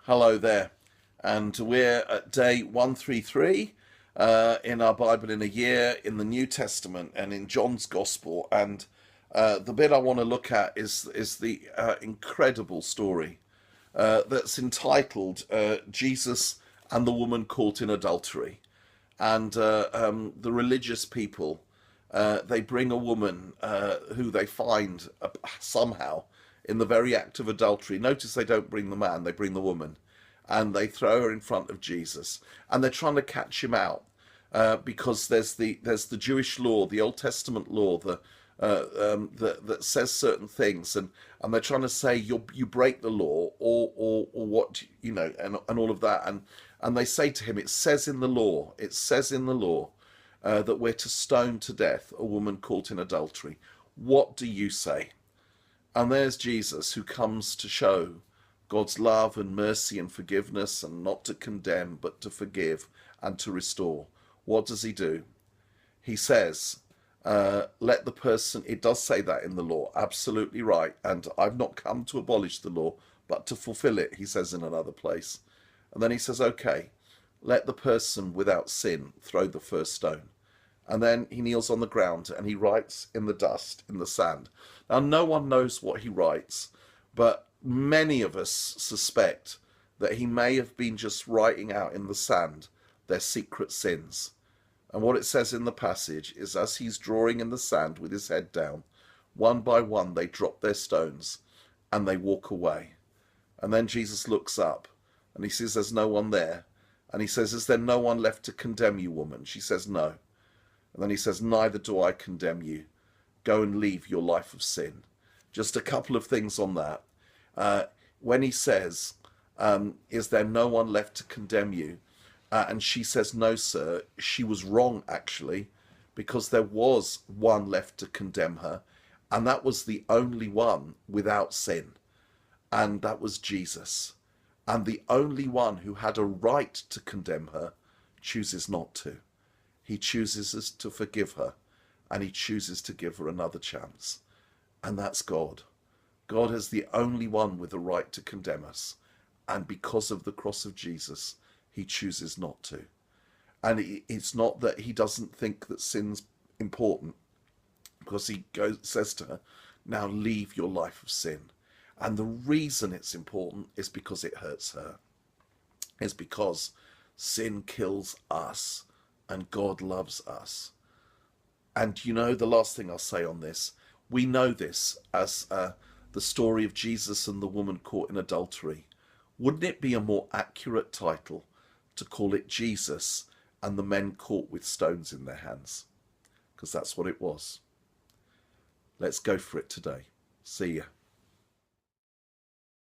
Hello there, and we're at day 133 in our Bible in a Year in the New Testament and in John's Gospel. And the bit I want to look at is the incredible story that's entitled Jesus and the Woman Caught in Adultery. And the religious people, they bring a woman who they find somehow in the very act of adultery. Notice they don't bring the man, they bring the woman. And they throw her in front of Jesus. And they're trying to catch him out because there's the Jewish law, the Old Testament law, that says certain things. And they're trying to say you break the law or what, and all of that. And they say to him, it says in the law, that we're to stone to death a woman caught in adultery. What do you say? And there's Jesus, who comes to show God's love and mercy and forgiveness, and not to condemn, but to forgive and to restore. What does he do? He says, let the person, it does say that in the law, absolutely right. And I've not come to abolish the law, but to fulfill it, he says in another place. And then he says, okay, let the person without sin throw the first stone. And then he kneels on the ground and he writes in the dust, in the sand. Now, no one knows what he writes, but many of us suspect that he may have been just writing out in the sand their secret sins. And what it says in the passage is, as he's drawing in the sand with his head down, one by one they drop their stones and they walk away. And then Jesus looks up and he says, there's no one there. And he says, is there no one left to condemn you, woman? She says, no. And then he says, neither do I condemn you. Go and leave your life of sin. Just a couple of things on that. When he says, is there no one left to condemn you? And she says, no, sir. She was wrong, actually, because there was one left to condemn her. And that was the only one without sin. And that was Jesus. And the only one who had a right to condemn her chooses not to. He chooses to forgive her, and he chooses to give her another chance. And that's God. God is the only one with the right to condemn us. And because of the cross of Jesus, he chooses not to. And it's not that he doesn't think that sin's important, because he says to her, now leave your life of sin. And the reason it's important is because it hurts her. It's because sin kills us. And God loves us. And the last thing I'll say on this, we know this as the story of Jesus and the woman caught in adultery. Wouldn't it be a more accurate title to call it Jesus and the men caught with stones in their hands? Because that's what it was. Let's go for it today. See ya.